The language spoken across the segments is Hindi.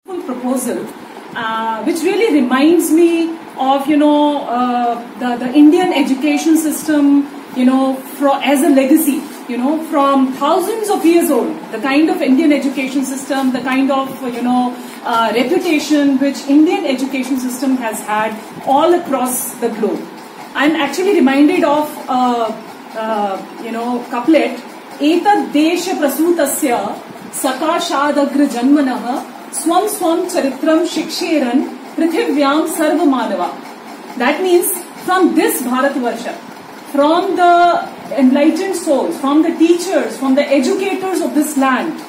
Proposal, which really reminds me of the Indian education system, as a legacy, from thousands of years old. The kind of Indian education system, the kind of reputation which Indian education system has had all across the globe. I'm actually reminded of couplet. Etad desha prasutasya sakashadagra janmanah swam swam charitram shiksheran prithivyam sarva manava. That means from this Bharatvarsha, from the enlightened souls, from the teachers, from the educators of this land,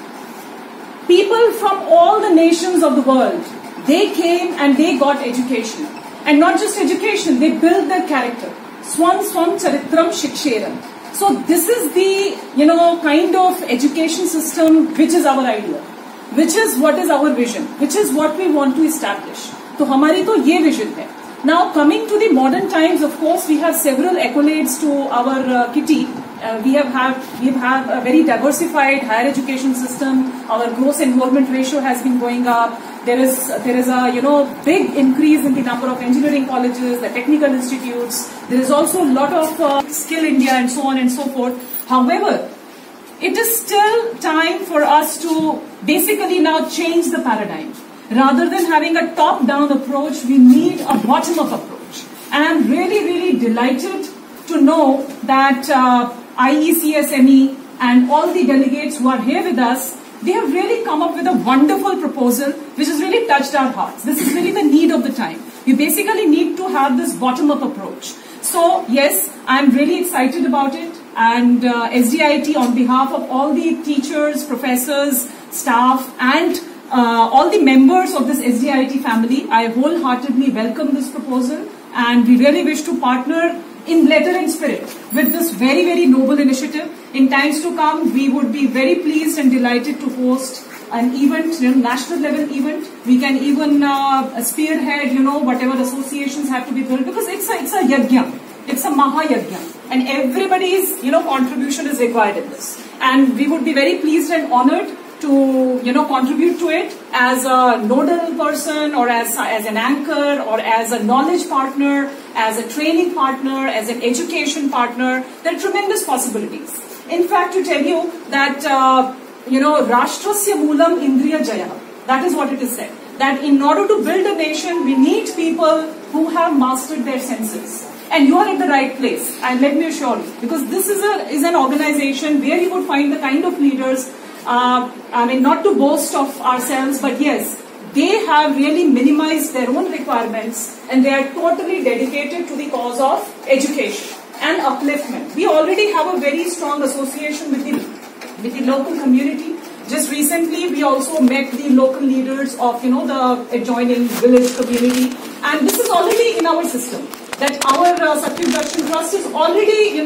people from all the nations of the world, they came and they got education. And not just education, they built their character. Swam swam charitram shiksheran. So this is the, kind of education system which is our ideal, which is what is our vision, which is what we want to establish. So हमारी तो ये vision है. Now coming to the modern times, of course, we have several accolades to our kitty. We have a very diversified higher education system. Our gross enrollment ratio has been going up. There is a big increase in the number of engineering colleges, the technical institutes. There is also a lot of Skill India and so on and so forth. However, it is still time for us to basically now change the paradigm. Rather than having a top-down approach, we need a bottom-up approach. And I'm really, really delighted to know that IECSME and all the delegates who are here with us, they have really come up with a wonderful proposal which has really touched our hearts. This is really the need of the time. We basically need to have this bottom-up approach. So yes, I'm really excited about it, and SDIIT, on behalf of all the teachers, professors, staff and all the members of this SDIIT family, I wholeheartedly welcome this proposal, and we really wish to partner in letter and spirit with this very, very noble initiative. In times to come, we would be very pleased and delighted to host an event, national level event. We can even spearhead, whatever associations have to be built, because it's a yajna. It's a Mahayajna, and everybody's, contribution is required in this. And we would be very pleased and honored to, contribute to it as a nodal person, or as an anchor, or as a knowledge partner, as a training partner, as an education partner. There are tremendous possibilities. In fact, to tell you that, Rashtrasya Moolam Indriya Jaya. That is what it is said. That in order to build a nation, we need people who have mastered their senses. And you are at the right place, and let me assure you, because this is an organization where you would find the kind of leaders, not to boast of ourselves, but yes, they have really minimized their own requirements, and they are totally dedicated to the cause of education and upliftment. We already have a very strong association with the local community. Just recently, we also met the local leaders of, the adjoining village community, and this is already in our system. That our Satyug Darshan Trust is already,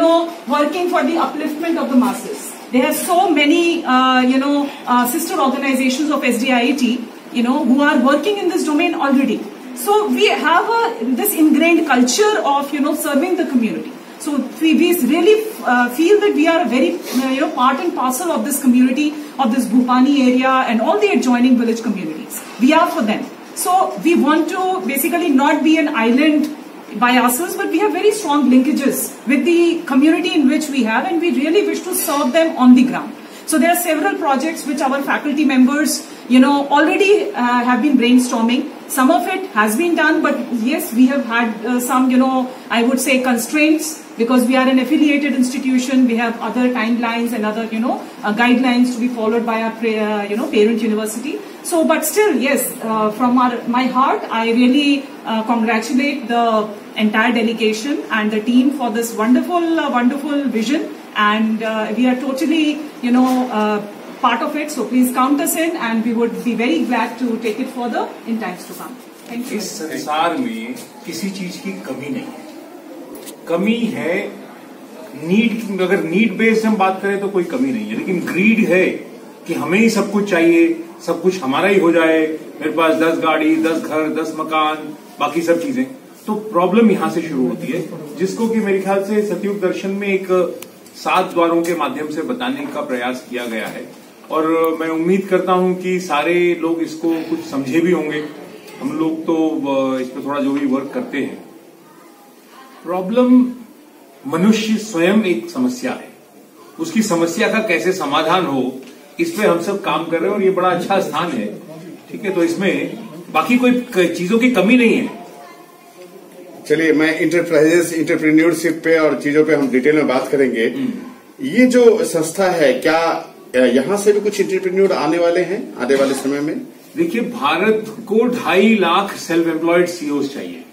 working for the upliftment of the masses. There are so many, sister organizations of SDIIT, who are working in this domain already. So we have this ingrained culture of, serving the community. So we really feel that we are a very, part and parcel of this community, of this Bhupani area and all the adjoining village communities. We are for them. So we want to basically not be an island by ourselves, but we have very strong linkages with the community in which we have, and we really wish to serve them on the ground. So there are several projects which our faculty members, already have been brainstorming. Some of it has been done, but yes, we have had some, I would say constraints, because we are an affiliated institution. We have other timelines and other, guidelines to be followed by our, parent university. So, but still, yes, from my heart, I really congratulate the entire delegation and the team for this wonderful vision. And we are totally, part of it. So please count us in, and we would be very glad to take it further in times to come. Thank you. इस संसार में किसी चीज की कमी नहीं है. कमी है नीड. अगर नीड बेस्ड हम बात करें तो कोई कमी नहीं है, लेकिन ग्रीड है कि हमें ही सब कुछ चाहिए, सब कुछ हमारा ही हो जाए, मेरे पास 10 गाड़ी, 10 घर, 10 मकान, बाकी सब चीजें. तो प्रॉब्लम यहां से शुरू होती है, जिसको कि मेरे ख्याल से सतयुग दर्शन में एक 7 द्वारों के माध्यम से बताने का प्रयास किया गया है. और मैं उम्मीद करता हूं कि सारे लोग इसको कुछ समझे भी होंगे। हम लोग तो इस पर थोड़ा जो भी वर्क करते हैं। प्रॉब्लम मनुष्य स्वयं एक समस्या है, उसकी समस्या का कैसे समाधान हो इस पे हम सब काम कर रहे हैं और ये बड़ा अच्छा स्थान है। ठीक है, तो इसमें बाकी कोई चीजों की कमी नहीं है। चलिए, मैं इंटरप्राइजेस इंटरप्रेन्योरशिप पे और चीजों पे हम डिटेल में बात करेंगे। ये जो संस्था है, क्या यहाँ से भी कुछ इंटरप्रेन्योर आने वाले हैं आने वाले समय में? देखिए, भारत को 2.5 लाख सेल्फ एम्प्लॉयड सीईओ चाहिए।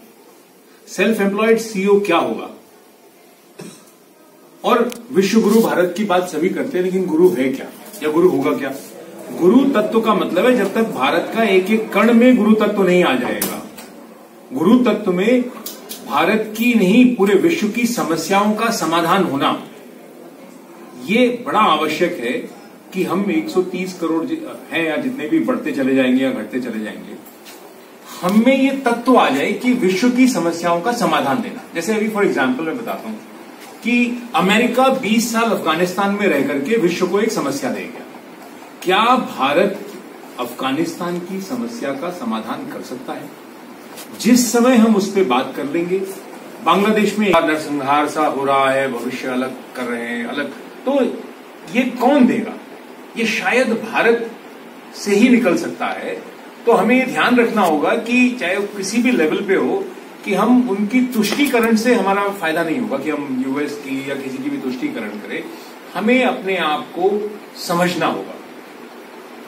सेल्फ एम्प्लॉयड सीईओ क्या होगा? और विश्व गुरु भारत की बात सभी करते हैं, लेकिन गुरु है क्या या गुरु होगा क्या? गुरु तत्व का मतलब है जब तक भारत का एक एक कण में गुरु तत्व नहीं आ जाएगा। गुरु तत्व में भारत की नहीं, पूरे विश्व की समस्याओं का समाधान होना, ये बड़ा आवश्यक है कि हम 130 करोड़ हैं या जितने भी बढ़ते चले जाएंगे या घटते चले जाएंगे, हमें ये तत्व आ जाए कि विश्व की समस्याओं का समाधान देना। जैसे अभी फॉर एग्जांपल मैं बताता हूं कि अमेरिका 20 साल अफगानिस्तान में रह करके विश्व को एक समस्या दे गया। क्या भारत अफगानिस्तान की समस्या का समाधान कर सकता है? जिस समय हम उस पर बात कर लेंगे, बांग्लादेश में नरसंहार सा हो रहा है, भविष्य अलग कर रहे हैं, अलग, तो ये कौन देगा? ये शायद भारत से ही निकल सकता है। तो हमें ये ध्यान रखना होगा कि चाहे वो किसी भी लेवल पे हो, कि हम उनकी तुष्टीकरण से हमारा फायदा नहीं होगा कि हम यूएस की या किसी की भी तुष्टीकरण करें। हमें अपने आप को समझना होगा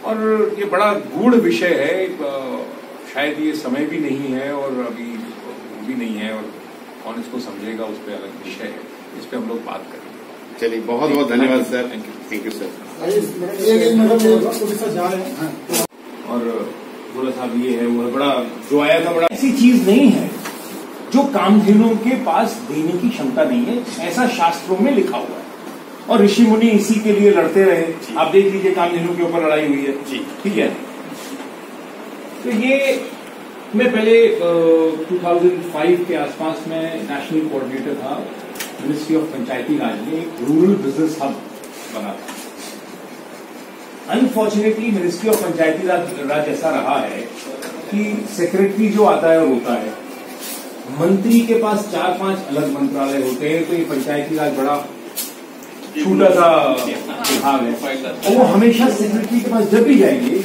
और ये बड़ा गूढ़ विषय है। शायद ये समय भी नहीं है और अभी भी नहीं है, और कौन इसको समझेगा उस पर अलग विषय है, इस पर हम लोग बात करेंगे। चलिए, बहुत बहुत धन्यवाद सर। Thank you sir. और बोला साहब ये है वो है, बड़ा जो आया था, बड़ा ऐसी चीज नहीं है जो कामधेनुओं के पास देने की क्षमता नहीं है, ऐसा शास्त्रों में लिखा हुआ है। और ऋषि मुनि इसी के लिए लड़ते रहे। आप देख लीजिए, कामधेनु के ऊपर लड़ाई हुई है। ठीक है, तो ये मैं पहले 2005 के आसपास में नेशनल कोऑर्डिनेटर था मिनिस्ट्री ऑफ पंचायती राज में। एक रूरल बिजनेस हब बना था। अनफॉर्चुनेटली मिनिस्ट्री ऑफ पंचायती राज ऐसा रहा है कि सेक्रेटरी जो आता है और होता है, मंत्री के पास 4-5 अलग मंत्रालय होते हैं, तो ये पंचायती राज बड़ा छोटा सा विभाग है और वो हमेशा सेक्रेटरी के पास जब भी जाएंगे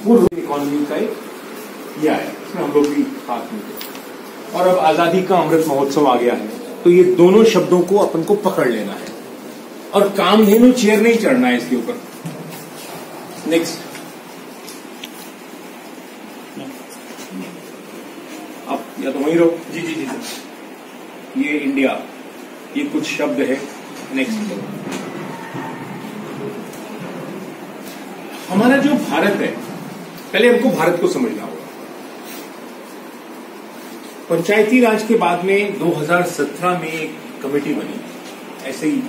वो इकोनॉमी का ये आया, इसमें हम लोग भी साथ में थे। और अब आजादी का अमृत महोत्सव आ गया है, तो ये दोनों शब्दों को अपन को पकड़ लेना है और कामधेनु चेयर नहीं चढ़ना है इसके ऊपर। नेक्स्ट, आप या तो वहीं रहो। जी जी जी सर। ये इंडिया, ये कुछ शब्द है। नेक्स्ट, हमारा जो भारत है, पहले हमको भारत को समझना होगा। पंचायती राज के बाद में 2017 में एक कमेटी बनी, ऐसे ही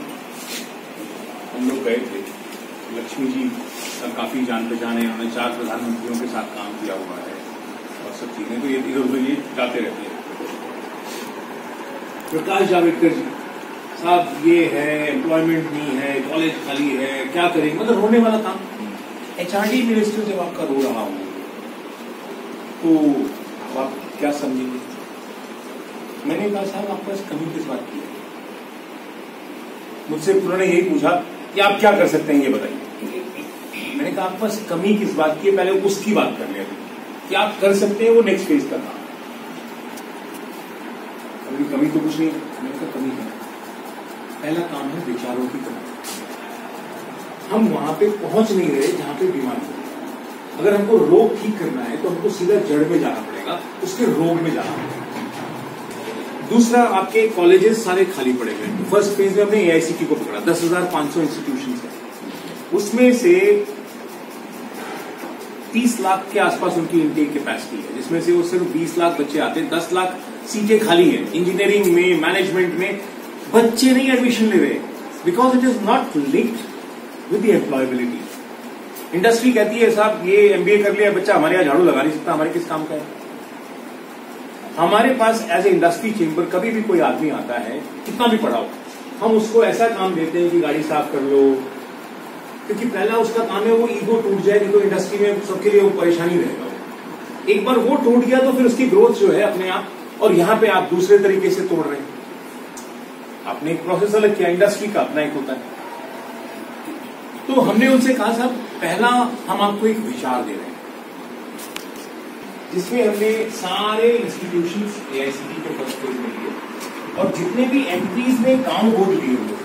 हम लोग गए थे। लक्ष्मी जी काफी जान पहचान है, उन्होंने 4 प्रधानमंत्रियों के साथ काम किया हुआ है और सब चीजें, तो ये इधर उधर ये जाते रहते हैं। प्रकाश जावड़ेकर जी साहब, ये है एम्प्लॉयमेंट नहीं है, कॉलेज खाली है, क्या करेंगे, मतलब रोने वाला काम। एचआरडी मिनिस्टर जब आपका रो रहा हो तो आप क्या समझेंगे? मैंने कहा साहब आपके पास कमी किस बात की है? मुझसे उन्होंने यही पूछा कि आप क्या कर सकते हैं ये बताइए। मैंने कहा आपके पास कमी किस बात की है, पहले उसकी बात कर लिया कि आप कर सकते हैं, वो नेक्स्ट फेज का काम। अभी कमी तो कुछ नहीं है। मैंने कहा कमी है, पहला काम है विचारों की कमी। हम वहां पे पहुंच नहीं रहे जहां पे बीमारी है। अगर हमको रोग ठीक करना है तो हमको सीधा जड़ में जाना पड़ेगा, उसके रोग में जाना पड़ेगा। दूसरा, आपके कॉलेजेस सारे खाली पड़े हुए हैं। फर्स्ट फेज में हमने एआईसीटी को पकड़ा, 10,500 इंस्टीट्यूशन है, उसमें से 30 लाख के आसपास उनकी इनटेक कैपेसिटी है, जिसमें से वो सिर्फ 20 लाख बच्चे आते हैं। 10 लाख सीटें खाली है इंजीनियरिंग में, मैनेजमेंट में। बच्चे नहीं एडमिशन ले रहे because it is not linked with the employability. Industry कहती है साहब ये एमबीए कर लिया बच्चा, हमारे यहाँ झाड़ू लगा नहीं सकता, हमारे किस काम का है। हमारे पास एज ए इंडस्ट्री चेंबर कभी भी कोई आदमी आता है, कितना भी पढ़ा हो, हम उसको ऐसा काम देते हैं कि गाड़ी साफ कर लो, क्योंकि पहला उसका काम है वो ईगो टूट जाएगी तो इंडस्ट्री में सबके लिए वो परेशानी रहेगा। एक बार वो टूट गया तो फिर उसकी ग्रोथ जो है अपने आप, और यहां पे आप दूसरे तरीके से तोड़ रहे हैं। आपने एक प्रोसेस अलग किया, इंडस्ट्री का अपना एक होता है। तो हमने उनसे कहा साहब पहला हम आपको एक विचार दे रहे हैं जिसमें हमने सारे इंस्टीट्यूशंस एआईसीटी के फर्स्ट फेज में लिए और जितने भी एंट्रीज ने गांव गोद लिए हुए,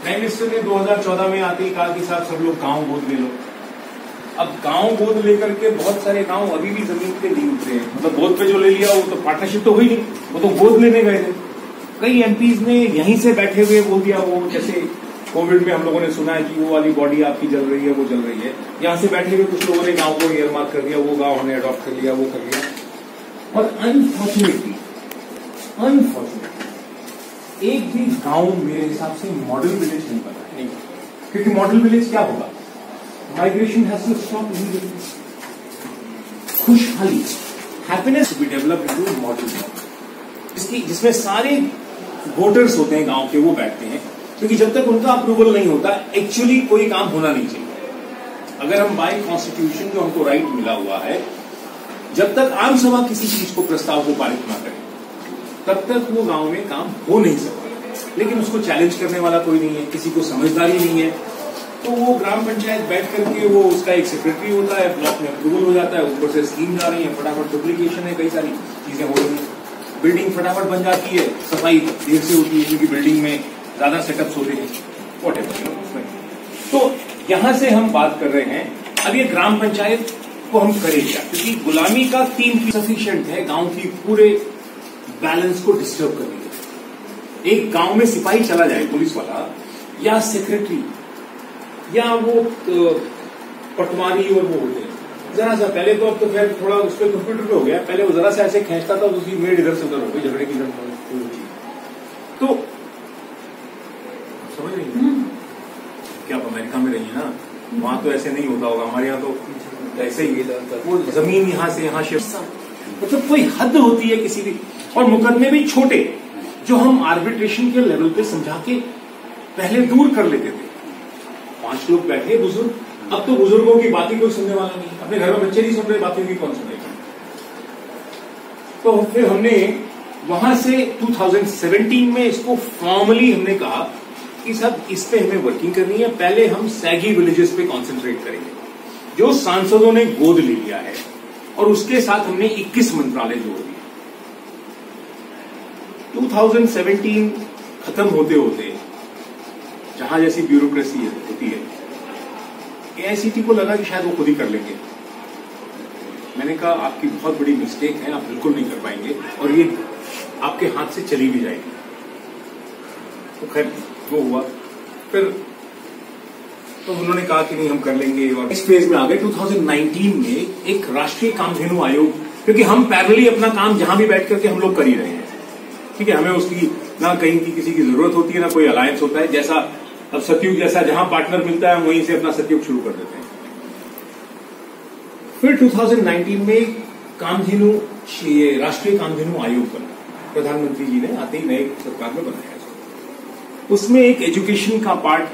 प्राइम मिनिस्टर ने 2014 में आते ही कहा कि साहब सब लोग गांव गोद ले लो। अब गांव गोद लेकर के बहुत सारे गांव अभी भी जमीन पे नहीं उतरे हैं, मतलब गोद पे जो ले लिया वो तो पार्टनरशिप तो हुई नहीं, वो तो गोद लेने गए थे। कई एमपीज ने यहीं से बैठे हुए बोल दिया, वो जैसे कोविड में हम लोगों ने सुना है कि वो वाली बॉडी आपकी जल रही है, वो जल रही है, यहां से बैठे हुए कुछ लोगों ने गांव को एयरमार्क कर दिया, वो गांव हमने अडॉप्ट कर लिया, वो कर लिया। और अनफॉर्चुनेटली एक भी गांव मेरे हिसाब से मॉडल विलेज नहीं बना है, क्योंकि मॉडल विलेज क्या होगा, migration has to stop immediately. खुशहाली, happiness be develop into model, जिसमें सारे वोटर्स होते हैं गांव के, वो बैठते हैं, क्योंकि जब तक उनका अप्रूवल नहीं होता एक्चुअली कोई काम होना नहीं चाहिए। अगर हम बाय कॉन्स्टिट्यूशन जो हमको राइट मिला हुआ है, जब तक आम सभा किसी चीज को प्रस्ताव को पारित ना करे तब तक वो गांव में काम हो नहीं सकता। लेकिन उसको चैलेंज करने वाला कोई नहीं है, किसी को समझदारी नहीं है, तो वो ग्राम पंचायत बैठ करके वो उसका एक सेक्रेटरी होता है, ब्लॉक में अप्रूवल हो जाता है, ऊपर से स्कीम जा रही है, फटाफट डुप्लीकेशन है, कई सारी चीजें हो रही है, बिल्डिंग फटाफट बन जाती है, सफाई देर से होती है क्योंकि बिल्डिंग में ज्यादा सेटअप्स होते हैं, व्हाटएवर। तो यहां से हम बात कर रहे हैं अब ये ग्राम पंचायत को हम करें क्या, क्योंकि गुलामी का 3 सफिशिएंट है गांव की पूरे बैलेंस को डिस्टर्ब करने के। एक गांव में सिपाही चला जाए, पुलिस वाला या सेक्रेटरी या वो पटवारी और वो होते हैं, जरा सा पहले तो, अब तो खैर थोड़ा उस पर कंप्यूटर पे हो गया, पहले वो जरा सा ऐसे खींचता था तो उसकी मेड इधर से उधर हो गई, झगड़े की तो समझ रही है क्या आप अमेरिका में रही है ना, वहां तो ऐसे नहीं होता होगा, हमारे यहाँ तो ऐसे ही वो जमीन यहां से यहां शिफ्ट, मतलब कोई हद होती है किसी भी, और मुकदमे भी छोटे जो हम आर्बिट्रेशन के लेवल पे समझा के पहले दूर कर लेते थे। 5 लोग बैठे बुजुर्ग, अब तो बुजुर्गों की बातें कोई सुनने वाला नहीं, अपने घर में बच्चे नहीं सुन रहे, बातें भी कौन सुनेगा। तो फिर हमने वहां से 2017 में इसको फॉर्मली हमने कहा कि सब इस पे हमें वर्किंग करनी है, पहले हम सैगी विलेजेस पे कॉन्सेंट्रेट करेंगे जो सांसदों ने गोद ले लिया है, और उसके साथ हमने 21 मंत्रालय जोड़ दिए। 2017 खत्म होते होते जहां जैसी ब्यूरोक्रेसी होती है, एआईसीटी को लगा कि शायद वो खुद ही कर लेंगे। मैंने कहा आपकी बहुत बड़ी मिस्टेक है, आप बिल्कुल नहीं कर पाएंगे और ये आपके हाथ से चली भी जाएगी। तो खैर वो हुआ, फिर तो उन्होंने कहा कि नहीं हम कर लेंगे, और इस फेज में आ गए 2019 में एक राष्ट्रीय कामधेनु आयोग, क्योंकि हम पैरेलली अपना काम जहां भी बैठ करके हम लोग कर ही रहे हैं, ठीक है, हमें उसकी ना कहीं की किसी की जरूरत होती है ना कोई अलायंस होता है, जैसा अब सतयुग जैसा जहां पार्टनर मिलता है हम वहीं से अपना सतयुग शुरू कर देते हैं। फिर 2019 में कामधेनु राष्ट्रीय कामधेनु आयोग बना, प्रधानमंत्री जी ने आते ही नए सरकार में बनाया। उसमें एक एजुकेशन का पार्ट,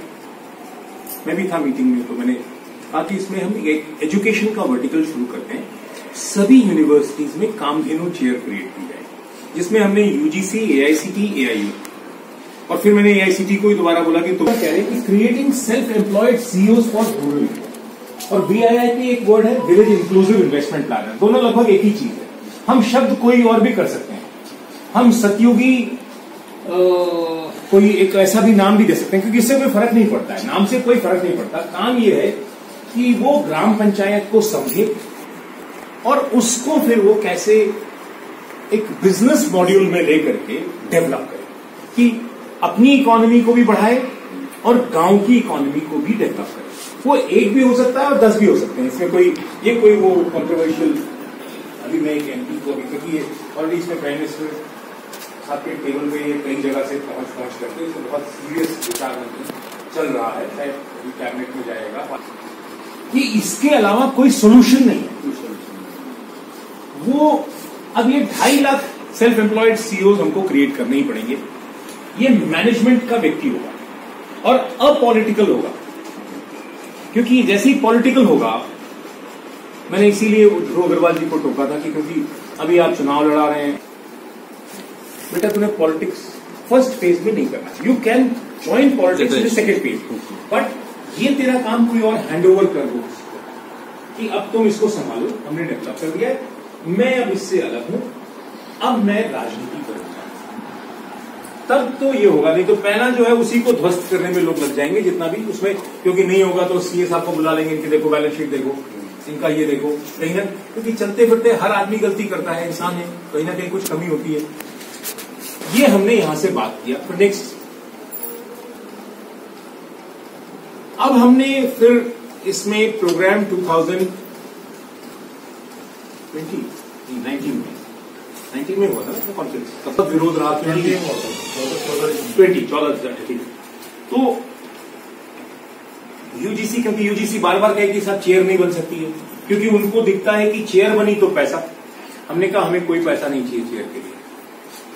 मैं भी था मीटिंग में, तो मैंने कहा कि इसमें हम एक एजुकेशन का वर्टिकल शुरू करते हैं, सभी यूनिवर्सिटीज में कामधेनु चेयर क्रिएट की जाए, जिसमें हमने यूजीसी, एआईसीटी, एआईयू, और फिर मैंने एआईसीटी को ही दोबारा बोला कि तुम कह रहे हैं कि creating self employed CEOs for rural, और बीआईआईपी एक वर्ड है विलेज इंक्लूसिव इन्वेस्टमेंट प्लानर, दोनों लगभग एक ही चीज है। हम शब्द कोई और भी कर सकते हैं, हम सतयुगी कोई एक ऐसा भी नाम भी दे सकते हैं, क्योंकि इससे कोई फर्क नहीं पड़ता है, नाम से कोई फर्क नहीं पड़ता। काम ये है कि वो ग्राम पंचायत को समझे और उसको फिर वो कैसे एक बिजनेस मॉड्यूल में लेकर के डेवलप करे कि अपनी इकोनॉमी को भी बढ़ाए और गांव की इकोनॉमी को भी डेवलप करे। वो एक भी हो सकता है और 10 भी हो सकते हैं, इसमें कोई वो कंट्रोवर्शियल, अभी मैं एक एमपी को अभी, क्योंकि ऑलरेडी इसमें प्राइम मिनिस्टर आपके टेबल पे कई जगह से पहुंच करके इसे बहुत सीरियस विचार चल रहा है, शायद कैबिनेट में जाएगा, कि इसके अलावा कोई सोल्यूशन नहीं है। वो अब ये 2.5 लाख सेल्फ एम्प्लॉयड सीईओज हमको क्रिएट करने ही पड़ेंगे। ये मैनेजमेंट का व्यक्ति होगा और अपॉलिटिकल होगा, क्योंकि जैसे ही पॉलिटिकल होगा, मैंने इसीलिए ध्रुव अग्रवाल जी को टोका था कि क्योंकि अभी आप चुनाव लड़ा रहे हैं, बेटा तूने पॉलिटिक्स फर्स्ट फेज में नहीं करना। You can join politics in the second phase, but ये तेरा काम कोई और हैंड ओवर कर दो कि अब तुम इसको संभालो, हमने डेवलप कर दिया है, मैं अब इससे अलग हूं, अब मैं राजनीति करूंगा, तब तो ये होगा। नहीं तो पहला जो है उसी को ध्वस्त करने में लोग लग जाएंगे जितना भी उसमें, क्योंकि नहीं होगा तो सीए साहब को बुला लेंगे, इनकी देखो बैलेंस शीट देखो, इनका ये देखो, कहीं ना, क्योंकि चलते फिरते हर आदमी गलती करता है, इंसान है, कहीं ना कहीं कुछ कमी होती है। ये हमने यहां से बात किया। फिर नेक्स्ट, अब हमने फिर इसमें प्रोग्राम 19 में हुआ था ना कॉन्फ्रेंस, तब तक विरोध रहा 14 ठीक। तो यूजीसी, क्योंकि यूजीसी बार बार कहे कि साहब चेयर नहीं बन सकती है, क्योंकि उनको दिखता है कि चेयर बनी तो पैसा। हमने कहा हमें कोई पैसा नहीं चाहिए चेयर के लिए,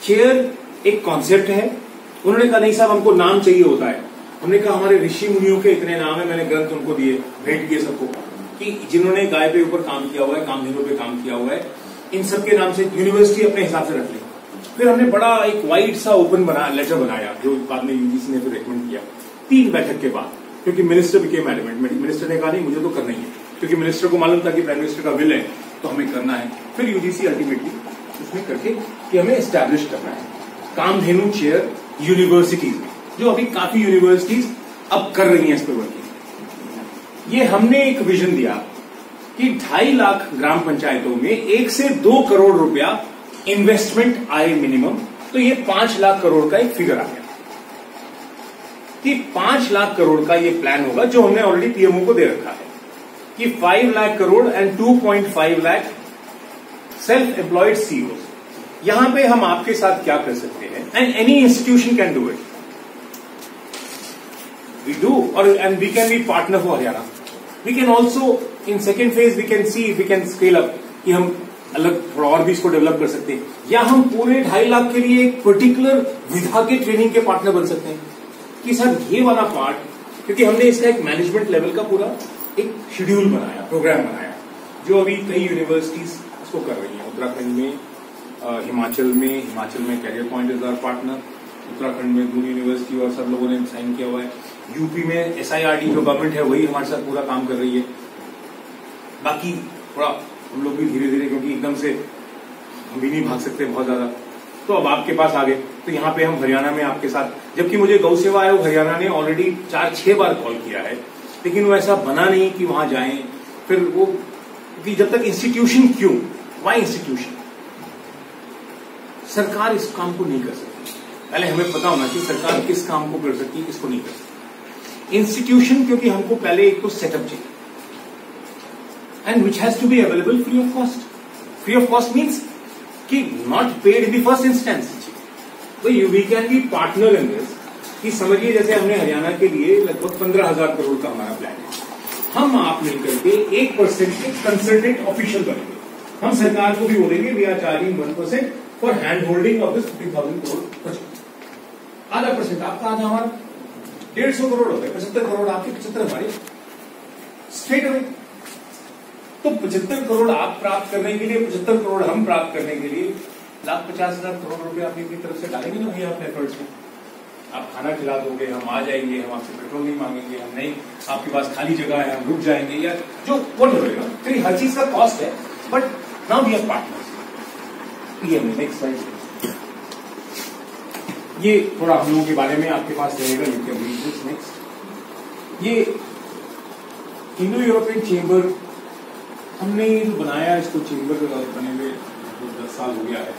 चेयर एक कॉन्सेप्ट है। उन्होंने कहा नहीं साहब हमको नाम चाहिए होता है। हमने कहा हमारे ऋषि मुनियों के इतने नाम है, मैंने ग्रंथ उनको दिए, भेंट किए सबको, कि जिन्होंने गाय पे ऊपर काम किया हुआ है, कामधेनु पे काम किया हुआ है, इन सबके नाम से यूनिवर्सिटी अपने हिसाब से रख ली। फिर हमने बड़ा एक वाइड सा ओपन लेटर बनाया, जो बाद में यूजीसी ने फिर रिकमेंड किया 3 बैठक के बाद, क्योंकि मिनिस्टर बिकेम एलिमेंट। मिनिस्टर ने कहा नहीं मुझे तो करना ही है, क्योंकि मिनिस्टर को मालूम था कि प्राइम मिनिस्टर का विल है तो हमें करना है। फिर यूजीसी अल्टीमेटली उसमें करके कि हमें एस्टैब्लिश करना है कामधेनु चेयर यूनिवर्सिटीज में, जो अभी काफी यूनिवर्सिटीज अब कर रही हैं इस पर वर्किंग। ये हमने एक विजन दिया कि 2.5 लाख ग्राम पंचायतों में 1 से 2 करोड़ रुपया इन्वेस्टमेंट आए मिनिमम, तो ये 5 लाख करोड़ का एक फिगर आ गया कि 5 लाख करोड़ का ये प्लान होगा, जो हमने ऑलरेडी पीएमओ को दे रखा है कि 5 lakh crore and 2.5 lakh self employed CEO. यहां पे हम आपके साथ क्या कर सकते हैं, and any institution can do it, we do, और and we can be partner for Haryana. We can also in second phase we can see we can scale up, कि हम अलग थोड़ा और भी इसको डेवलप कर सकते हैं, या हम पूरे 2.5 लाख के लिए एक पर्टिकुलर विधा के ट्रेनिंग के पार्टनर बन सकते हैं कि सर ये वाला पार्ट, क्योंकि हमने इसका एक मैनेजमेंट लेवल का पूरा एक शेड्यूल बनाया, प्रोग्राम बनाया, जो अभी कई यूनिवर्सिटीज इसको कर रही हैं। उत्तराखंड में, हिमाचल में career point is our partner, Uttarakhand में दून यूनिवर्सिटी और सब लोगों ने साइन किया हुआ है। यूपी में SIRD जो गवर्नमेंट है वही हमारे साथ पूरा काम कर रही है। बाकी थोड़ा हम लोग भी धीरे धीरे, क्योंकि एकदम से हम भी नहीं भाग सकते बहुत ज्यादा, तो अब आपके पास आ गए। तो यहाँ पे हम हरियाणा में आपके साथ, जबकि मुझे गौ सेवा आयोग हरियाणा ने ऑलरेडी 4-6 बार कॉल किया है, लेकिन वो ऐसा बना नहीं कि वहां जाएं। फिर वो, क्योंकि जब तक इंस्टीट्यूशन, क्यों, वाई इंस्टीट्यूशन, सरकार इस काम को नहीं कर सकती। पहले हमें पता होना चाहिए सरकार किस काम को कर सकती है, किसको नहीं कर सकती। इंस्टीट्यूशन, क्योंकि हमको पहले एक तो सेटअप चाहिए, and which has to be available free of cost. Free of cost means कि not paid in the first instance. तो we can be partner in this, कि समझिए जैसे हमने हरियाणा के लिए लगभग 15,000 करोड़ का हमारा प्लान है, हम आप मिलकर के 1% के कंसल्टेंट ऑफिशियल बनेंगे। हम सरकार को भी बोलेंगे we are charging 1% for hand holding of this 50,000 crore project. आधा परसेंट आपका, आधा हमारा, 150 करोड़ हो गए, 75 करोड़ आपके, 75 हमारे, स्ट्रेट अवे। तो 75 करोड़ आप प्राप्त करने के लिए, 75 करोड़ हम प्राप्त करने के लिए 1,50,000 करोड़ रुपए आप अपनी तरफ से डालेंगे ना भैया अपने एफर्ट्स में। आप खाना खिला दोगे, हम आ जाएंगे, हम आपसे पेट्रोल नहीं मांगेंगे, हम नहीं, आपके पास खाली जगह है हम रुक जाएंगे, या जो वोट होगा, फिर हर चीज का कॉस्ट है, but now we are partners. Next slide. ये थोड़ा हम लोगों के बारे में आपके पास रहेगा, you can read this. Next, ये इंडो यूरोपियन चेंबर हमने जो बनाया, इसको चेंबर बने हुए 10 साल हो गया है।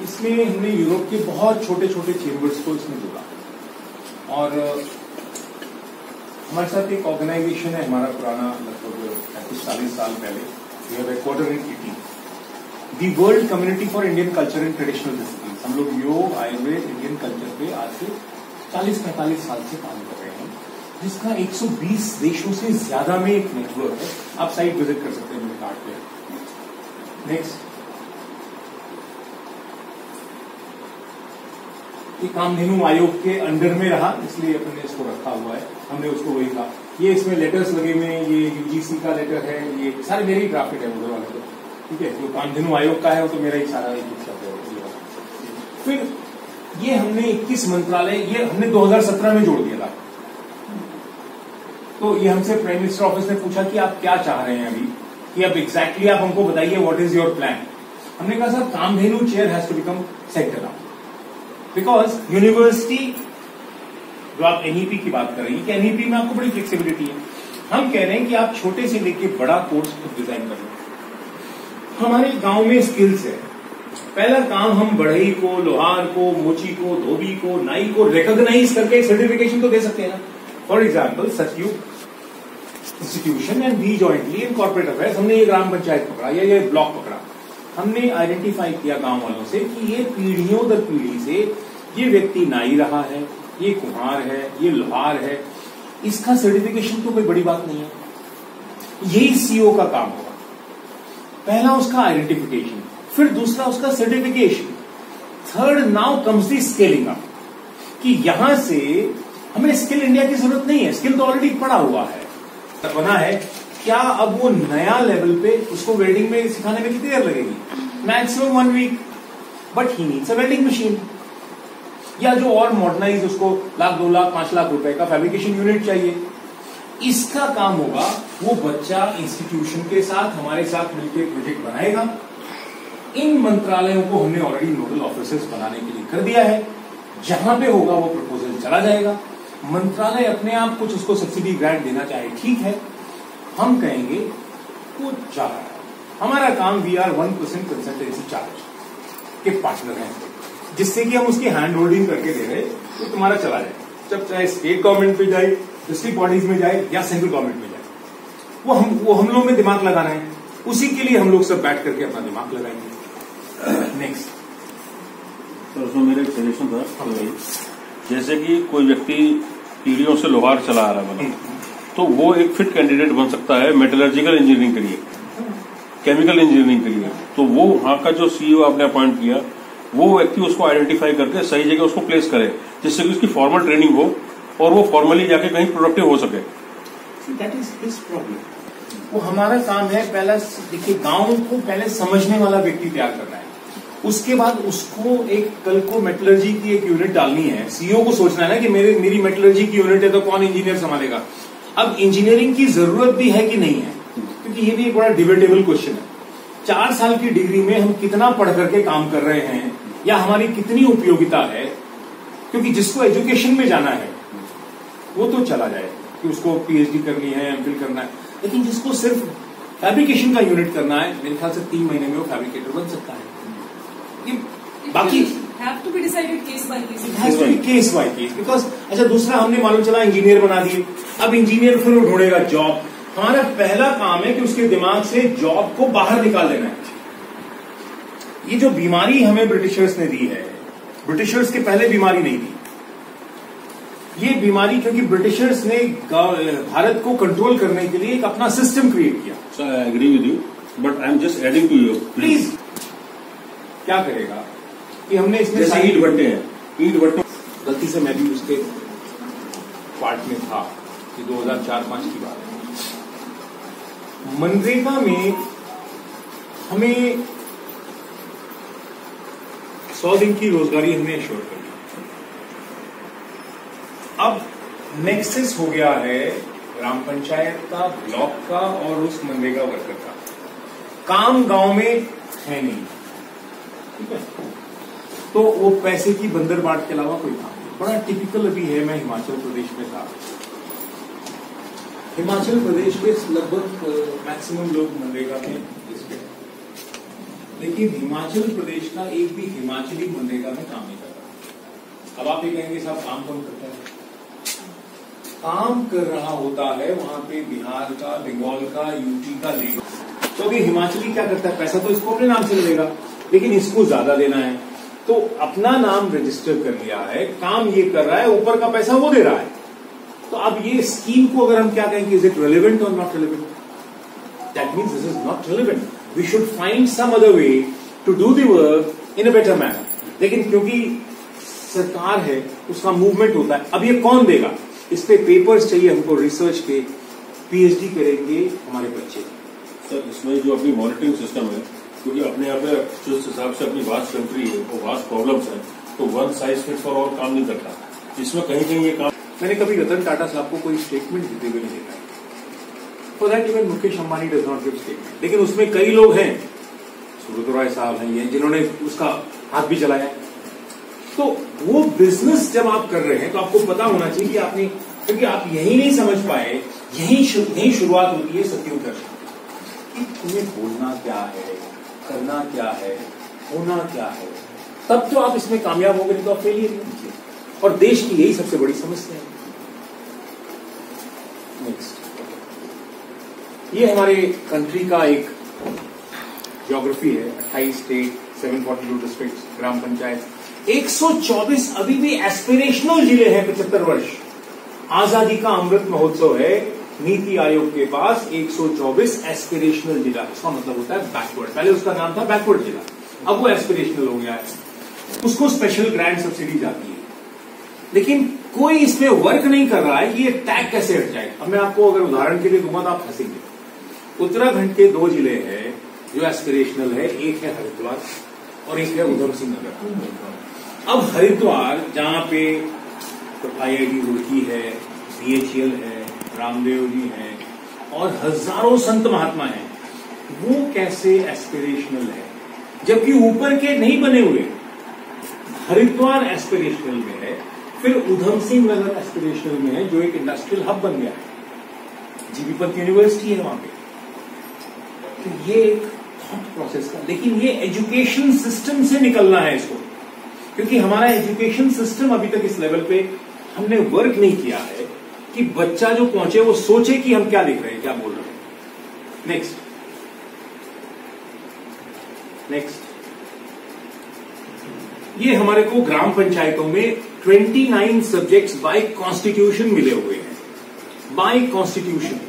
इसमें हमने यूरोप के बहुत छोटे छोटे चेंबर्स को इसमें जोड़ा, और हमारे साथ एक ऑर्गेनाइजेशन है हमारा पुराना, लगभग 40 साल पहले, we have headquarter in Italy, the world community for Indian culture and traditional discipline. हम लोग योग, आयुर्वेद, इंडियन कल्चर पे आज से 40-45 साल से काम कर रहे हैं, जिसका 120 देशों से ज्यादा में एक नेटवर्क है। आप साइट विजिट कर सकते हैं मेरे कार्ड पे। नेक्स्ट, ये कामधेनु आयोग के अंडर में रहा, इसलिए अपने इसको रखा हुआ है, हमने उसको वही कहा ये इसमें लेटर्स लगे हुए हैं, ये यूजीसी का लेटर है, ये सारे मेरे ही ड्राफ्टेड है उधर वाले तो, ठीक है। जो कामधेनु आयोग का है वो तो मेरा ही सारा एक शब्द है। फिर ये हमने 21 मंत्रालय ये हमने 2017 में जोड़ दिया था। तो ये हमसे प्राइम मिनिस्टर ऑफिस ने पूछा कि आप क्या चाह रहे हैं अभी, कि अब एग्जैक्टली आप हमको बताइए व्हाट इज योर प्लान। हमने कहा sir Kamdhenu chair has to become sector now, because university जो आप एनईपी की बात कर रही हैं कि एनईपी में आपको बड़ी फ्लेक्सिबिलिटी है। हम कह रहे हैं कि आप छोटे से लेके बड़ा कोर्स खुद डिजाइन कर लो। हमारे गांव में स्किल्स है। पहला काम हम बढ़ई को, लोहार को, मोची को, धोबी को, नाई को रिकॉग्नाइज करके एक सर्टिफिकेशन तो दे सकते हैं ना। For example Satyug institution and we jointly in corporate affairs हमने ये ग्राम पंचायत पकड़ा या ये ब्लॉक पकड़ा। हमने आइडेंटिफाई किया गांव वालों से कि ये पीढ़ियों दर पीढ़ी से ये व्यक्ति नाई रहा है, ये कुम्हार है, ये लोहार है, इसका सर्टिफिकेशन तो कोई बड़ी बात नहीं है। यही सीईओ का काम होगा। पहला उसका आइडेंटिफिकेशन, फिर दूसरा उसका certification, third now comes the scaling up कि यहां से हमें स्किल इंडिया की जरूरत नहीं है, स्किल तो ऑलरेडी पड़ा हुआ है, बना है। क्या अब वो नया लेवल पे उसको वेल्डिंग में सिखाने में कितनी देर लगेगी? Maximum 1 week, but he needs a welding machine. या जो और मॉडर्नाइज उसको 1 लाख 2 लाख 5 लाख रुपए का फैब्रिकेशन यूनिट चाहिए। इसका काम होगा वो बच्चा इंस्टीट्यूशन के साथ हमारे साथ मिलकर प्रोजेक्ट बनाएगा। इन मंत्रालयों को हमने ऑलरेडी नोडल ऑफिसर्स बनाने के लिए कर दिया है। जहां पे होगा वो प्रपोजल चला जाएगा। मंत्रालय अपने आप कुछ उसको सब्सिडी ग्रांट देना चाहे, ठीक है, हम कहेंगे वो चाह रहा है। हमारा काम वी आर 1% कंसल्टेंसी चार्ज के पार्टनर हैं, जिससे कि हम उसकी हैंड होल्डिंग करके दे रहे तो तुम्हारा चला जाए। जब चाहे स्टेट गवर्नमेंट पे जाए, डिस्ट्रिक्ट बॉडीज में जाए या सेंट्रल गवर्नमेंट में जाए, वो हम लोग में दिमाग लगाना है। उसी के लिए हम लोग सब बैठ करके अपना दिमाग लगाएंगे। नेक्स्ट सर, उसमें मेरा एक सजेशन था, जैसे कि कोई व्यक्ति पीढ़ियों से लोहार चला आ रहा है, तो वो एक फिट कैंडिडेट बन सकता है मेटलर्जिकल इंजीनियरिंग के लिए, केमिकल इंजीनियरिंग के लिए। तो वो वहां का जो सीईओ आपने अपॉइंट किया, वो व्यक्ति उसको आइडेंटिफाई करके सही जगह उसको प्लेस करे, जिससे कि उसकी फॉर्मल ट्रेनिंग हो और वो फॉर्मली जाके कहीं प्रोडक्टिव हो सके। That is his problem. वो हमारा काम है, पहला देखिए गांव को पहले समझने वाला व्यक्ति तैयार करना है। उसके बाद उसको एक कल को मेटलर्जी की एक यूनिट डालनी है। सीईओ को सोचना है ना कि मेरी मेटलर्जी की यूनिट है तो कौन इंजीनियर संभालेगा। अब इंजीनियरिंग की जरूरत भी है कि नहीं है, क्योंकि ये भी एक बड़ा डिबेटेबल क्वेश्चन है। 4 साल की डिग्री में हम कितना पढ़ करके काम कर रहे हैं या हमारी कितनी उपयोगिता है। क्योंकि जिसको एजुकेशन में जाना है वो तो चला जाए कि उसको पीएचडी करनी है, एमफिल करना है, लेकिन जिसको सिर्फ फैब्रिकेशन का यूनिट करना है, मेरे ख्याल से 3 महीने में वो फैब्रिकेटर बन सकता है। बाकी have to be decided case by case. It has to be case by case, because अच्छा दूसरा हमने मालूम चला इंजीनियर बना दिए, अब इंजीनियर फिर वो ढूंढेगा जॉब। हमारा पहला काम है कि उसके दिमाग से जॉब को बाहर निकाल देना है। ये जो बीमारी हमें ब्रिटिशर्स ने दी है, ब्रिटिशर्स के पहले बीमारी नहीं थी ये बीमारी, क्योंकि ब्रिटिशर्स ने भारत को कंट्रोल करने के लिए एक अपना सिस्टम क्रिएट किया। Sir I agree with you, but I am just adding to you. Please क्या करेगा कि हमने इसमें जैसे ईंट भट्टे हैं, ईंट भट्टों गलती से मैं भी उसके पार्ट में था कि 2004-5 की बात है। मनरेगा में हमें 100 दिन की रोजगारी हमने एश्योर कर दी। अब नेक्सस हो गया है ग्राम पंचायत का, ब्लॉक का और उस मनरेगा वर्कर का। काम गांव में है नहीं, ठीक है, तो वो पैसे की बंदर बाट के अलावा कोई काम नहीं। बड़ा टिपिकल अभी है, मैं हिमाचल प्रदेश में था। हिमाचल प्रदेश के लगभग मैक्सिमम लोग मनरेगा में लिस्टेड हैं, लेकिन हिमाचल प्रदेश का एक भी हिमाचली मनरेगा में काम नहीं करता। अब आप ये कहेंगे साहब काम कौन करता है? काम कर रहा होता है वहां पे बिहार का, बंगाल का, यूपी का लेबर। तो अभी हिमाचली क्या करता है? पैसा तो इसको अपने नाम से मिलेगा, लेकिन इसको ज्यादा देना है, तो अपना नाम रजिस्टर कर लिया है, काम ये कर रहा है, ऊपर का पैसा वो दे रहा है। तो अब ये स्कीम को अगर हम क्या कहेंगे, इज इट रेलेवेंट और not relevant? That means this is not relevant. We should find some other way to do the work in a better manner. लेकिन क्योंकि सरकार है, उसका मूवमेंट होता है, अब ये कौन देगा? इस पे पेपर्स चाहिए हमको रिसर्च के, पीएचडी करेंगे हमारे बच्चे। सर इसमें जो अपनी मॉनिटरिंग सिस्टम है, क्योंकि अपने यहाँ पे जिस हिसाब से अपनी वास्ट कंट्री है वो वास्ट प्रॉब्लम्स है, तो one size fit for all काम नहीं करता। इसमें कहीं कहीं ये काम, मैंने कभी रतन टाटा साहब को कोई स्टेटमेंट देते हुए नहीं देखा है। For that even Mukesh Ambani does not give statement, लेकिन उसमें कई लोग हैं, सुब्रत रॉय साहब हैं ये, जिन्होंने उसका हाथ भी चलाया। तो वो बिजनेस जब आप कर रहे हैं तो आपको पता होना चाहिए कि आपने, क्योंकि आप यही नहीं समझ पाए, यही शुरुआत होती है सत्युग दर्शन कि तुम्हें बोलना क्या है, करना क्या है, होना क्या है, तब तो आप इसमें कामयाब होंगे, नहीं तो आप फेलियर नहीं। और देश की यही सबसे बड़ी समस्या है। नेक्स्ट, ये हमारे कंट्री का एक ज्योग्राफी है, 28 स्टेट, 742 डिस्ट्रिक्ट्स, ग्राम पंचायत, 124 अभी भी एस्पिरेशनल जिले हैं। 75 वर्ष आजादी का अमृत महोत्सव है, नीति आयोग के पास 124 एस्पिरेशनल जिला, इसका मतलब होता है बैकवर्ड। पहले उसका नाम था बैकवर्ड जिला, अब वो एस्पिरेशनल हो गया है। उसको स्पेशल ग्रांट सब्सिडी जाती है, लेकिन कोई इसमें वर्क नहीं कर रहा है कि ये टैग कैसे हट जाए। अब मैं आपको अगर उदाहरण के लिए दूंगा तो आप हंसेंगे। उत्तराखंड के 2 जिले हैं जो एस्पिरेशनल है, एक है हरिद्वार और एक है उधम सिंह नगर। अब हरिद्वार जहां पे IIT रुड़की है, BHEL है, रामदेव जी हैं और हजारों संत महात्मा हैं, वो कैसे एस्पिरेशनल है, जबकि ऊपर के नहीं बने हुए। हरिद्वार एस्पिरेशनल में है, फिर उधम सिंह नगर एस्पिरेशनल में है, जो एक इंडस्ट्रियल हब बन गया है, जीबी पंत यूनिवर्सिटी है वहां पे। तो ये एक थॉट प्रोसेस का, लेकिन ये एजुकेशन सिस्टम से निकलना है इसको, क्योंकि हमारा एजुकेशन सिस्टम अभी तक इस लेवल पे हमने वर्क नहीं किया है कि बच्चा जो पहुंचे वो सोचे कि हम क्या लिख रहे हैं, क्या बोल रहे हैं। नेक्स्ट, ये हमारे को ग्राम पंचायतों में 29 सब्जेक्ट्स बाय कॉन्स्टिट्यूशन मिले हुए हैं, बाय कॉन्स्टिट्यूशन।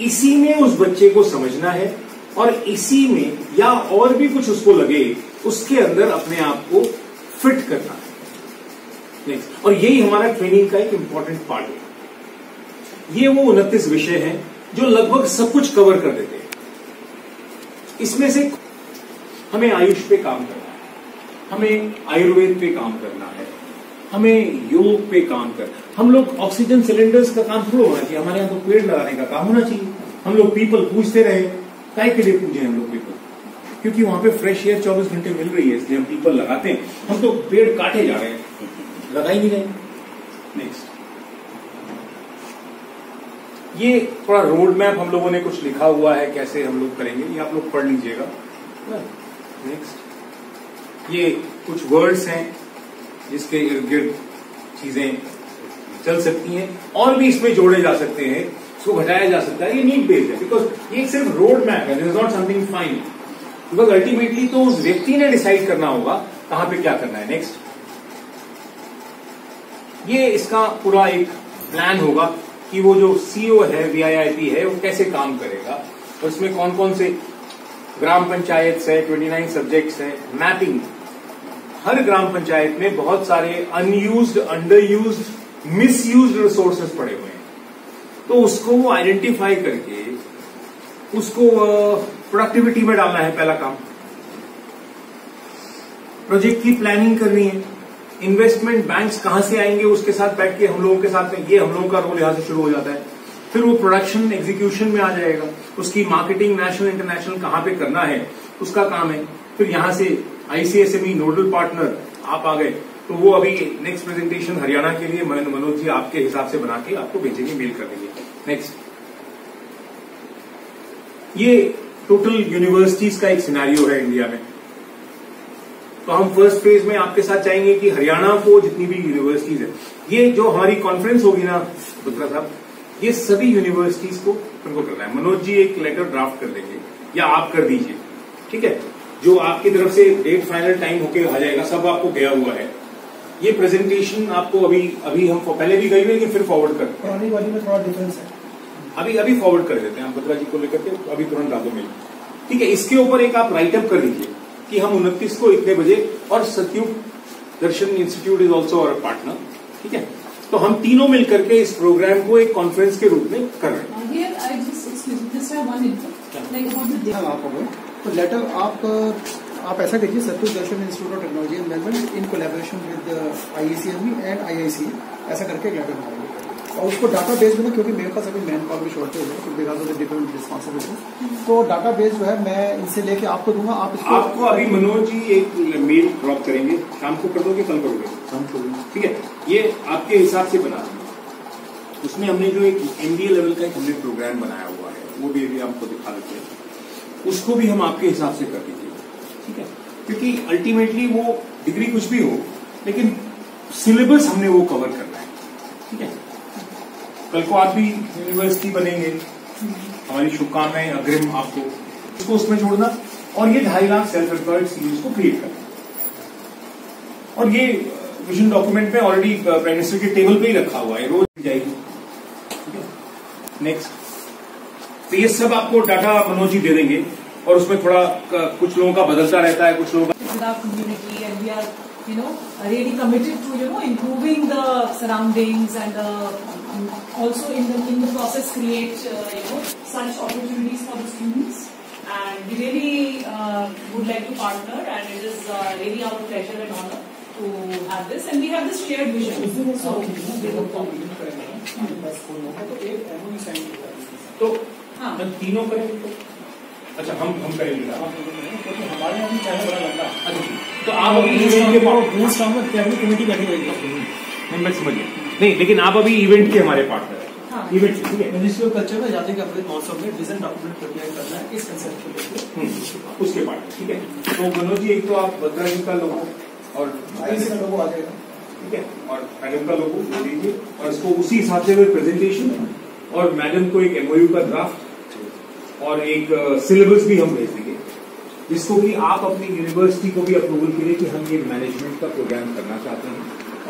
इसी में उस बच्चे को समझना है और इसी में या और भी कुछ उसको लगे उसके अंदर अपने आप को फिट करना है। नेक्स्ट, और यही हमारा ट्रेनिंग का एक इंपॉर्टेंट पार्ट है। ये वो 29 विषय हैं जो लगभग सब कुछ कवर कर देते हैं। इसमें से हमें आयुष पे काम करना है, हमें आयुर्वेद पे काम करना है, हमें योग पे काम कर, हम लोग ऑक्सीजन सिलेंडर्स का काम थोड़ा होना चाहिए, हमारे यहाँ तो पेड़ लगाने का काम होना चाहिए। हम लोग पीपल पूछते रहे, काय के लिए पूछे हम लोग पीपल? क्योंकि वहां पे फ्रेश एयर 24 घंटे मिल रही है, इसलिए हम पीपल लगाते हैं। हम तो पेड़ काटे जा रहे हैं, लगा ही नहीं रहे। नेक्स्ट, ये थोड़ा रोड मैप हम लोगों ने कुछ लिखा हुआ है, कैसे हम लोग करेंगे, ये आप लोग पढ़ लीजिएगा। नेक्स्ट, ये कुछ वर्ड्स हैं जिसके इर्द गिर्द चीजें चल सकती हैं, और भी इसमें जोड़े जा सकते हैं, इसको घटाया जा सकता है। ये नीड बेस्ड है, बिकॉज ये सिर्फ रोड मैप है, this is not something fine, because ultimately तो उस व्यक्ति ने डिसाइड करना होगा कहां पे क्या करना है। नेक्स्ट, ये इसका पूरा एक प्लान होगा कि वो जो सीओ है, VIIP है, वो कैसे काम करेगा, और इसमें कौन कौन से ग्राम पंचायत है, 29 सब्जेक्ट्स हैं, मैपिंग। हर ग्राम पंचायत में बहुत सारे अनयूज्ड, अंडरयूज्ड, मिसयूज्ड रिसोर्सेज पड़े हुए हैं, तो उसको वो आइडेंटिफाई करके उसको प्रोडक्टिविटी में डालना है, पहला काम। प्रोजेक्ट की प्लानिंग करनी है, इन्वेस्टमेंट बैंक्स कहां से आएंगे उसके साथ बैठ के हम लोगों के साथ में, ये हम लोगों का रोल यहां से शुरू हो जाता है। फिर वो प्रोडक्शन एग्जीक्यूशन में आ जाएगा, उसकी मार्केटिंग नेशनल इंटरनेशनल कहां पे करना है उसका काम है। फिर यहां से ICSME नोडल पार्टनर आप आ गए, तो वो अभी नेक्स्ट प्रेजेंटेशन हरियाणा के लिए मनोज जी आपके हिसाब से बना के आपको भेजेंगे, मेल कर देंगे। नेक्स्ट, ये टोटल यूनिवर्सिटीज का एक सिनेरियो है इंडिया में। तो हम फर्स्ट फेज में आपके साथ चाहेंगे कि हरियाणा को जितनी भी यूनिवर्सिटीज है, ये जो हमारी कॉन्फ्रेंस होगी ना बत्रा साहब, ये सभी यूनिवर्सिटीज को उनको करना है। मनोज जी एक लेटर ड्राफ्ट कर देंगे या आप कर दीजिए, ठीक है, जो आपकी तरफ से डेट फाइनल टाइम होके आ जाएगा, सब आपको गया हुआ है। ये प्रेजेंटेशन आपको अभी हम पहले भी गई हुई, लेकिन फिर फॉरवर्ड कर, पुरानी वाली में थोड़ा डिफरेंस है, अभी फॉरवर्ड कर देते हैं हम बत्रा जी को लेकर के, अभी तुरंत डाल दो मेल, ठीक है। इसके ऊपर एक आप राइटअप कर दीजिए कि हम 29 को इतने बजे, और Satyug Darshan institute is also our partner, ठीक है। तो हम तीनों मिलकर के इस प्रोग्राम को एक कॉन्फ्रेंस के रूप में कर रहे हैं। Here, I just have one input, like about the आप हो गए तो लेटर आप ऐसा देखिए Satyug Darshan institute of technology and management in collaboration with IECME and IIC ऐसा करके एक लेटर बनाएंगे और उसको डाटा बेस में ना, क्योंकि मेरे पास अभी मैन पावर भी शॉर्टेज है because of the different responsibilities, तो डाटा बेस जो है मैं इनसे लेके आपको दूंगा। आपको अभी मनोज जी एक मेल ड्रॉप करेंगे, शाम को कर दोगे, कल करोगे? शाम को, ठीक है। ये आपके हिसाब से बना देंगे। उसमें हमने जो एक MBA लेवल का एक हमने प्रोग्राम बनाया हुआ है, वो भी अभी आपको दिखा देते हैं, उसको भी हम आपके हिसाब से कर दीजिए, ठीक है। क्योंकि अल्टीमेटली वो डिग्री कुछ भी हो, लेकिन सिलेबस हमने वो कवर करना है, ठीक है। कल को आप भी यूनिवर्सिटी बनेंगे, हमारी शुभकामनाएं अग्रिम आपको, उसको उसमें जोड़ना और ये 2.5 लाख सेल्फ एम्प्लॉयड सीरीज को क्रिएट करना। और ये विजन डॉक्यूमेंट में ऑलरेडी प्राइम मिनिस्टर के टेबल पे ही रखा हुआ है, रोज जाएगी, ठीक है। नेक्स्ट, तो ये सब आपको डाटा मनोज जी दे देंगे और उसमें थोड़ा कुछ लोगों का बदलता रहता है, कुछ लोगों का with our community, and we are, really committed to, improving the surroundings and also in the process create, such opportunities for the students. And we really would like to partner, and it is really our pleasure and honor to have this, and we have this shared vision. So we look forward. तो हम तीनों करेंगे। अच्छा, हम करेंगे, हमारे यहाँ भी चैनल बड़ा लंबा। अच्छा, तो आप अभी इवेंट के कमेटी बैठी हुई है, मैं समझ गया। नहीं, लेकिन आप अभी इवेंट के हमारे पार्टनर हैं। हाँ। इवेंट, ठीक है। मिनिस्ट्री ऑफ कल्चर में आजादी का अमृत महोत्सव में विजन डॉक्यूमेंट प्रिपेयर करना है, इस कंसेप्ट को लेकर उसके पार्टनर, ठीक है। तो मनोज जी, एक तो आप बद्रा जी का लोगो और IIC का लोगो आ जाएगा, ठीक है, और मैडम का लोगो दे दीजिए, और इसको उसी हिसाब से प्रेजेंटेशन और मैडम को एक MOU का ड्राफ्ट और एक सिलेबस भी हम भेज देंगे, जिसको कि आप अपनी यूनिवर्सिटी को भी अप्रूवल के लिए कि हम ये मैनेजमेंट का प्रोग्राम करना चाहते हैं,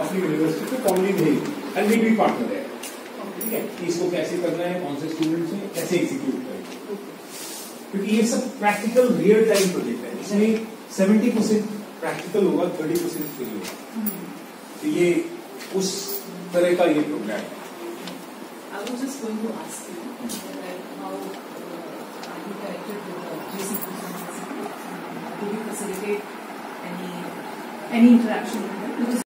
अपनी यूनिवर्सिटी को फॉर्मली भेज एंड वी भी पार्टनर है, ठीक है, कि इसको कैसे करना है, कौन से स्टूडेंट्स हैं, कैसे एग्जीक्यूट करेंगे। क्योंकि ये सब प्रैक्टिकल रियल टाइम प्रोजेक्ट है, इसमें 70% प्रैक्टिकल होगा, 30% फ्री होगा। तो ये उस तरह का ये प्रोग्राम है। I was just going to ask you how are you connected with GCC? Do you facilitate any interaction with them?